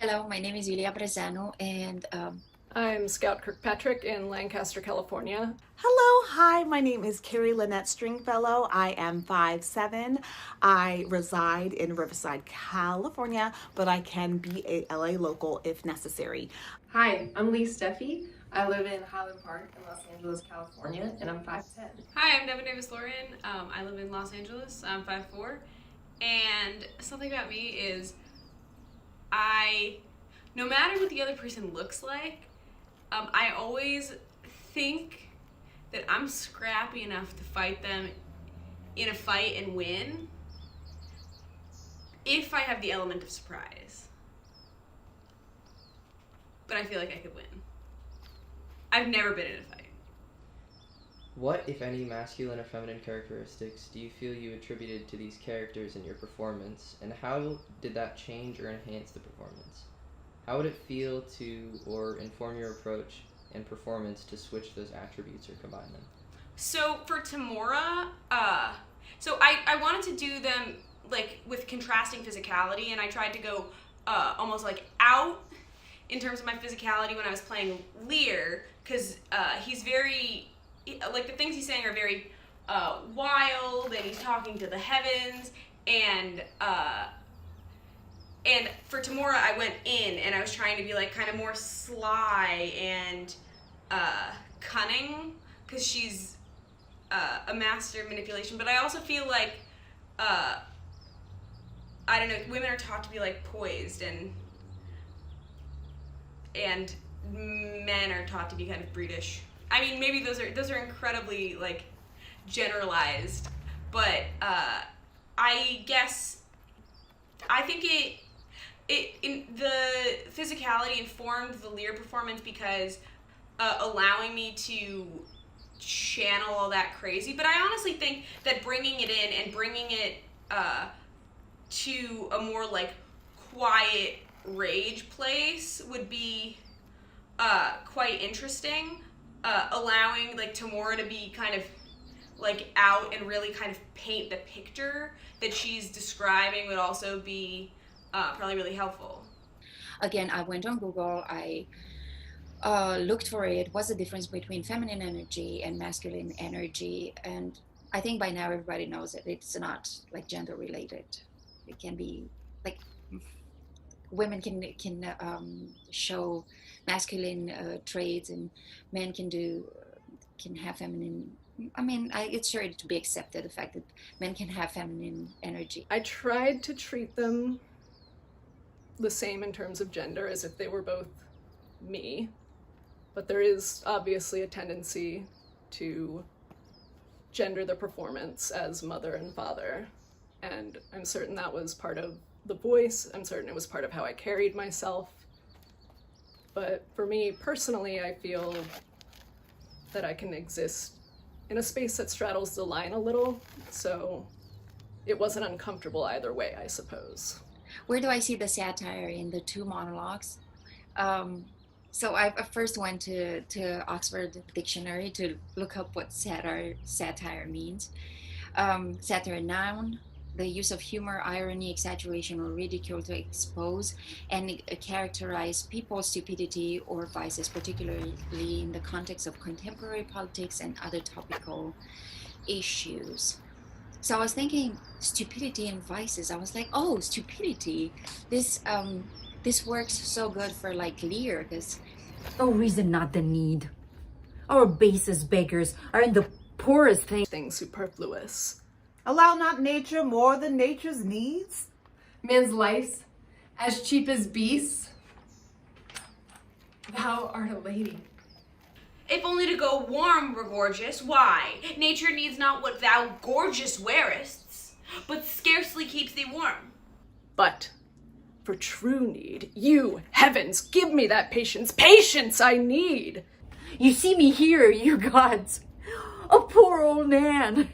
Hello, my name is Iulia Brezeanu, and I'm Scout Kirkpatrick in Lancaster, California. Hello, hi, my name is Carrie, Lynette Stringfellow. I am 5'7". I reside in Riverside, California, but I can be a LA local if necessary. Hi, I'm Steffee. I live in Highland Park in Los Angeles, California, and I'm 5'10". Hi, I'm Devin Davis-Lorton. I live in Los Angeles. I'm 5'4". And something about me is no matter what the other person looks like, I always think that I'm scrappy enough to fight them in a fight and win if I have the element of surprise. But I feel like I could win. I've never been in a fight. What, if any, masculine or feminine characteristics do you feel you attributed to these characters in your performance, and how did that change or enhance the performance? How would it feel to, or inform your approach and performance to switch those attributes or combine them? So for Tamora, so I wanted to do them like with contrasting physicality, and I tried to go almost like out in terms of my physicality when I was playing Lear, because he's very, like the things he's saying are very wild, and he's talking to the heavens, and for Tamora I went in and I was trying to be like kind of more sly and cunning, because she's a master of manipulation. But I also feel like I don't know, women are taught to be like poised, and men are taught to be kind of brutish. I mean, maybe those are incredibly like generalized, but I guess I think the physicality informed the Lear performance because allowing me to channel all that crazy. But I honestly think that bringing it in and bringing it to a more like quiet rage place would be quite interesting. Allowing like Tamora to be kind of like out and really kind of paint the picture that she's describing would also be probably really helpful. again, I went on Google. I looked for it. What's the difference between feminine energy and masculine energy? And I think by now everybody knows that it's not like gender related. It can be like women can show masculine traits, and men can have feminine. I mean, it's sure to be accepted, the fact that men can have feminine energy. I tried to treat them the same in terms of gender as if they were both me, but there is obviously a tendency to gender the performance as mother and father, and I'm certain that was part of the voice. I'm certain it was part of how I carried myself. But for me personally, I feel that I can exist in a space that straddles the line a little, so it wasn't uncomfortable either way, I suppose. Where do I see the satire in the two monologues? So I first went to Oxford Dictionary to look up what satire means. Satire, noun, the use of humor, irony, exaggeration, or ridicule to expose and characterize people's stupidity or vices, particularly in the context of contemporary politics and other topical issues. So I was thinking stupidity and vices. I was like, oh, stupidity. This works so good for like Lear, because no reason, not the need. Our basest beggars are in the poorest Things superfluous. Allow not nature more than nature's needs. Men's lice, as cheap as beasts. Thou art a lady. If only to go warm were gorgeous, why? Nature needs not what thou gorgeous wearest, but scarcely keeps thee warm. But for true need, you, heavens, give me that patience I need. You see me here, you gods, a poor old man,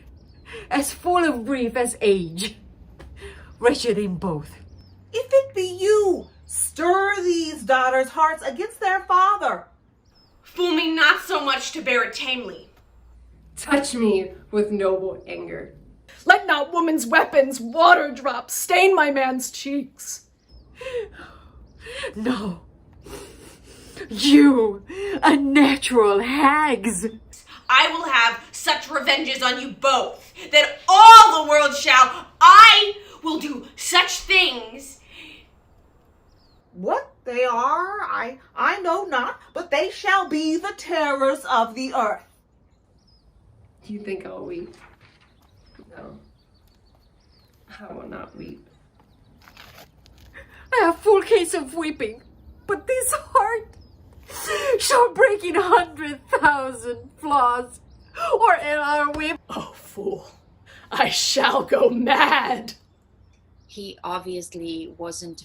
as full of grief as age, wretched in both. If it be you, stir these daughters' hearts against their father. Fool me not so much to bear it tamely. Touch me with noble anger. Let not woman's weapons, water drops, stain my man's cheeks. No. You, unnatural hags. I will have such revenges on you both that all the world shall. I will do such things. What they are, I know not, but they shall be the terrors of the earth. Do you think I'll weep? No. I will not weep. I have full case of weeping, but this heart shall break in 100,000 flaws, or in our weep. Oh, fool. I shall go mad. He obviously wasn't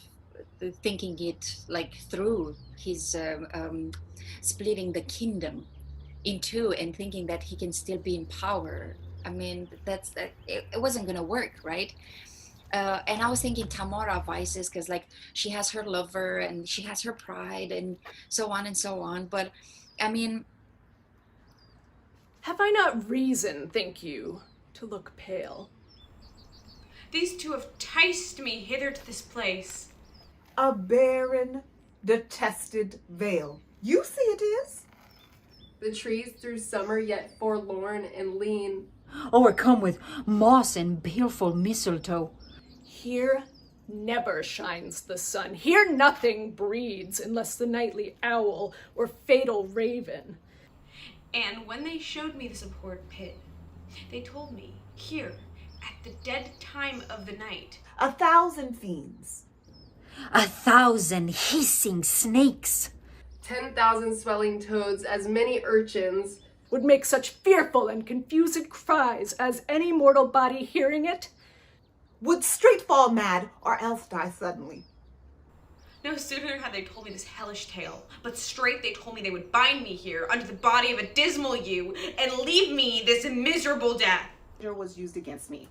thinking it like through. His splitting the kingdom in two and thinking that he can still be in power. I mean, it wasn't gonna work, right? And I was thinking Tamora vices, because like she has her lover and she has her pride and so on and so on. But I mean, Have I not reason, think you, to look pale? These two have enticed me hither to this place. A barren, detested vale. You see it is. The trees through summer yet forlorn and lean. Overcome with moss and baleful mistletoe. Here never shines the sun. Here nothing breeds unless the nightly owl or fatal raven. And when they showed me the support pit, they told me, here, at the dead time of the night, 1,000 fiends. 1,000 hissing snakes. 10,000 swelling toads, as many urchins. Would make such fearful and confused cries as any mortal body hearing it Would straight fall mad or else die suddenly. no sooner had they told me this hellish tale, but straight they told me they would bind me here under the body of a dismal ewe and leave me this miserable death. Was used against me.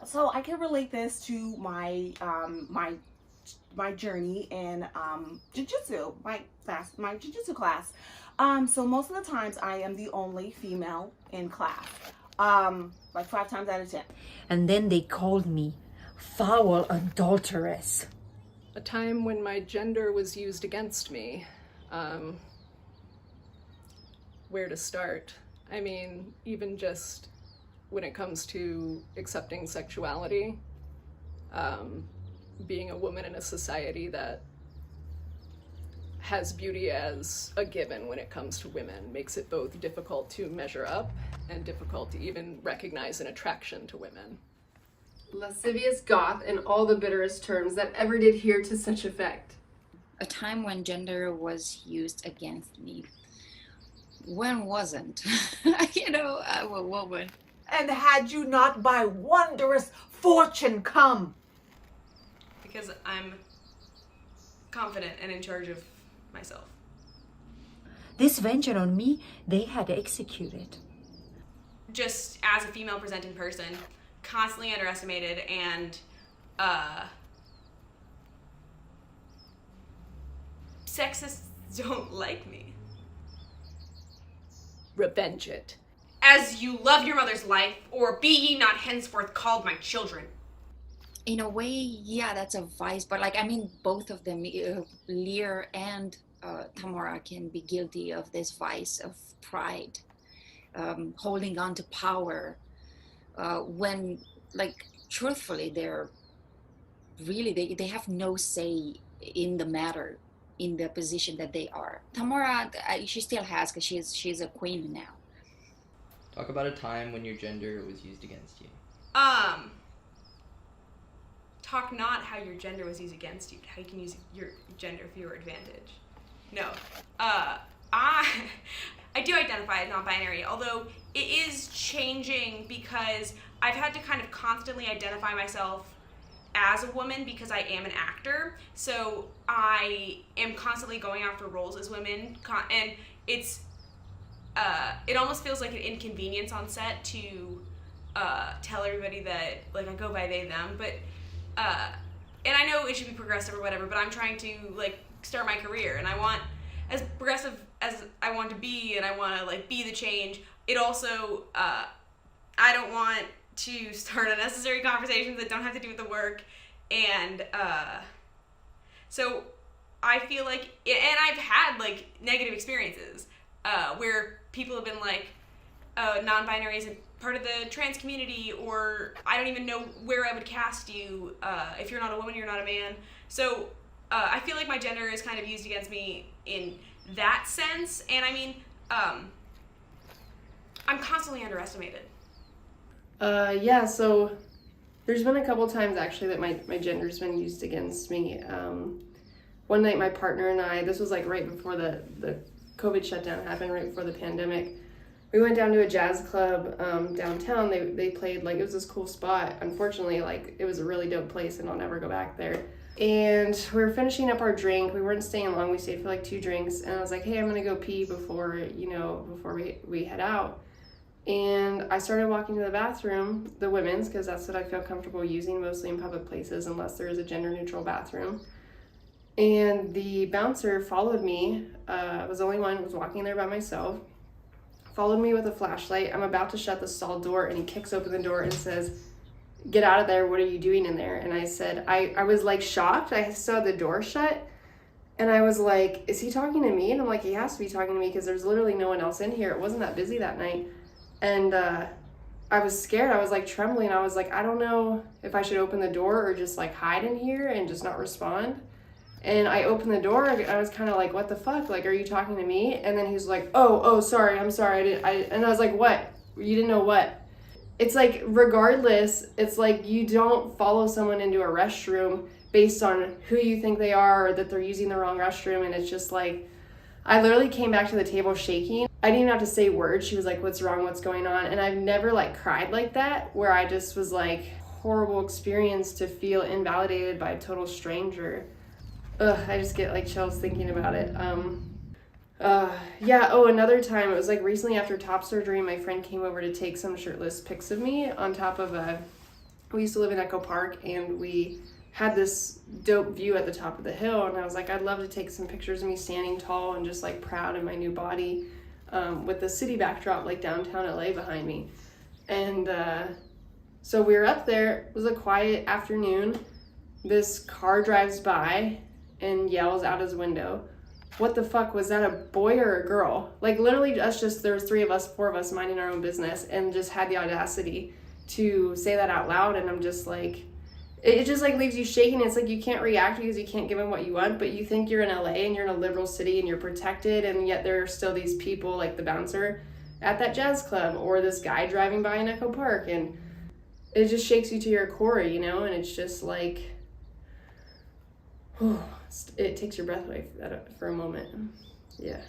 So I can relate this to my my journey in jiu-jitsu, my jiu-jitsu class. So most of the times I am the only female in class. Like 5 times out of 10. And then they called me foul adulteress. a time when my gender was used against me. Where to start? I mean, even just when it comes to accepting sexuality, being a woman in a society that has beauty as a given when it comes to women makes it both difficult to measure up and difficult to even recognize an attraction to women. Lascivious goth in all the bitterest terms that ever did hear to such effect. A time when gender was used against me. When wasn't? I'm a woman. And had you not by wondrous fortune come? Because I'm confident and in charge of myself. This vengeance on me, they had executed. Just as a female presenting person, constantly underestimated and sexists don't like me. Revenge it. As you love your mother's life, or be ye not henceforth called my children. In a way, yeah, that's a vice, but both of them, Lear and Tamora, can be guilty of this vice of pride, holding on to power, when, truthfully, they're really, they have no say in the matter, in the position that they are. Tamora, she still has, because she's a queen now. Talk about a time when your gender was used against you. Talk not how your gender was used against you, how you can use your gender for your advantage. No. I do identify as non-binary, although it is changing because I've had to kind of constantly identify myself as a woman because I am an actor. So I am constantly going after roles as women, and it's it almost feels like an inconvenience on set to tell everybody that I go by they them, but and I know it should be progressive or whatever, but I'm trying to start my career, and I want as progressive as I want to be, and I want to be the change. It also I don't want to start unnecessary conversations that don't have to do with the work, and So I feel like, and I've had like negative experiences where people have been like, non-binary isn't part of the trans community, or I don't even know where I would cast you. If you're not a woman, you're not a man. So I feel like my gender is kind of used against me in that sense. And I mean, I'm constantly underestimated. Yeah, so there's been a couple times actually that my gender's been used against me. One night my partner and I, this was like right before the COVID shutdown happened, right before the pandemic, we went down to a jazz club downtown. They played, like, it was this cool spot. Unfortunately, like, it was a really dope place and I'll never go back there. And we were finishing up our drink. We weren't staying long. We stayed for like 2 drinks. And I was like, hey, I'm gonna go pee before we head out. And I started walking to the bathroom, the women's, because that's what I feel comfortable using mostly in public places unless there is a gender neutral bathroom. And the bouncer followed me. I was the only one, was walking there by myself. Followed me with a flashlight. I'm about to shut the stall door and he kicks open the door and says, get out of there, what are you doing in there? And I said, I was like shocked. I saw the door shut and I was like, is he talking to me? And I'm like, he has to be talking to me because there's literally no one else in here. It wasn't that busy that night. And I was scared. I was like trembling. I was like, I don't know if I should open the door or just like hide in here and just not respond. And I opened the door. I was kind of like, what the fuck? Like, are you talking to me? And then he's like, oh, sorry. I'm sorry. And I was like, what? You didn't know what? It's like, regardless, it's like you don't follow someone into a restroom based on who you think they are or that they're using the wrong restroom. And it's just like, I literally came back to the table shaking. I didn't even have to say words. She was like, what's wrong? What's going on? And I've never like cried like that, where I just was like, horrible experience to feel invalidated by a total stranger. Ugh, I just get like chills thinking about it. Another time, it was like recently after top surgery, my friend came over to take some shirtless pics of me on top of we used to live in Echo Park, and we had this dope view at the top of the hill, and I was like, I'd love to take some pictures of me standing tall and just like proud in my new body, with the city backdrop like downtown LA behind me. And so we were up there. It was a quiet afternoon. This car drives by and yells out his window, what the fuck, was that a boy or a girl? Like literally there was 3 of us, 4 of us minding our own business, and just had the audacity to say that out loud. And I'm just like, it just like leaves you shaking. It's like you can't react because you can't give them what you want, but you think you're in LA and you're in a liberal city and you're protected, and yet there are still these people like the bouncer at that jazz club or this guy driving by in Echo Park, and it just shakes you to your core, you know. And it's just like, it takes your breath away for a moment. Yeah.